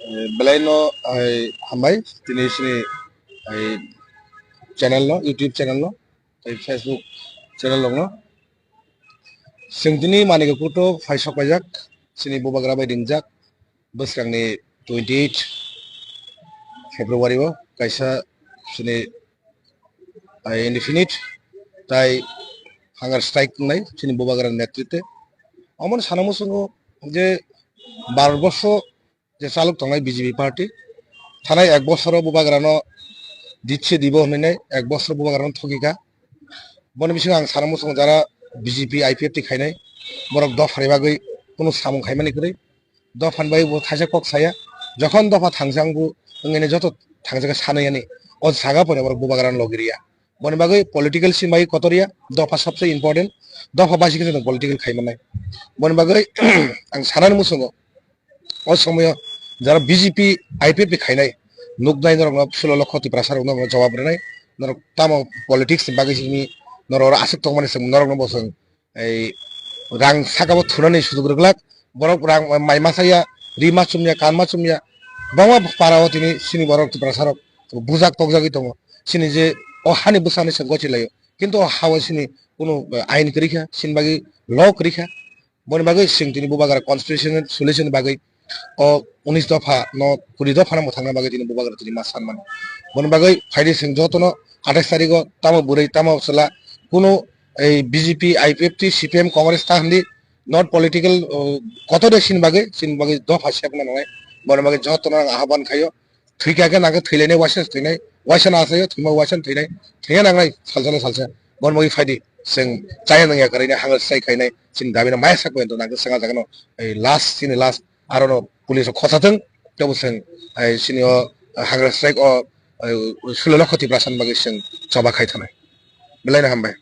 Belaino ay hambai tini sini ay channel no YouTube channel no ay Facebook channel no singtini maniga kuto faisok pajak sini bubagra bai dingjak besrangni 28 February wo kaisa sini ay indefinite tai hunger strike nai sini bubagra নেতৃত্বে অমন সানামুসঙ্গ যে 12 বছর যে চালক থানায় BJP party থানায় 1 বছর বুবাগ্রানো দিচ্ছে দিব হইনাই 1 বছর বুবাগ্রানো ঠকিকা বনে বিসং আং সানামুসঙ্গ যারা বিজেপি আইপিএফটি খাইনাই বরক দফারে বাগৈ কোনো সামং খাইমানি করে দফান বাই থাইসা কক সায়া যখন দফা থাংসাংবু ওংনে যত থাংসাকা সানায়ানি ও সাগা পরে বরক বুবাগ্রানো লগিরিয়া বনে বাগৈ পলিটিক্যাল সিন বাই কতরিয়া দফা সবচেয়ে ইম্পর্টেন্ট দফা বাসিকে जों পলিটিক্যাল খাইমানাই বনে বাগৈ আং সানানি মুসঙ্গ ও সময় যারা বিজেপি আইপিএফ খাইনাই নুকনাই নরক 16 লক্ষ তি প্রাসার জবাব রেনাই নরক তাম পলিটিক্স বাগै সিনি নরক আসক তংমানি সং নরক বসং এই রাং সাকাবো থুনানি সুযোগ রগলাক বরক রাং মাইমাসায়া রিমা চুমিয়া কানমা চুমিয়া বাংলা পারাও তিনি সিনি বরক তি প্রাসার বুজাক তকজাগি দङ সিনি যে ও হানি বুসানি সং গচিলাयो কিন্তু হাওয়া সিনি কোনো আইন করিখা সিন বাগै ল করিখা বনি বাগै সিং তিনি বুবাগার কনস্টিটিউশনাল সলিউশন বাগै o 19 দফা ন 20 দফা নামো থাংনা বাগै তিনি বুবাগ্রা তিনি মা সানমান বন বাগৈ ফাইদি সিং যতন 28 তারিখ তামো বুरै তামো সলা কোনো এই বিজেপি আইপিএফটি সিপিএম কংগ্রেস তাহলি নট পলিটিক্যাল কত দে সিন বাগৈ দফা সেকনা নয় বন বাগৈ যতন আহ্বান খাইও থৈকাকে নাগে থৈলাইনে ওয়াসন থৈনাই ওয়াসন আসাयो থৈমা ওয়াসন থৈনাই থৈয়া নাংনাই সালसा বন বাগै ফাইদি जों चाया नंया करैने हांगर साइ खाइनाय सिन दाबिना माया साकबो तो नागो संगा जागनो ए लास्ट सिनि लास्ट आरो पुलिस खसाथों तेवबो जों सिनि हांगर स्ट्राइक 16 लक्ष ति प्रासान बागै जों जबा खाइ थानाय बेलायनो हामबाय।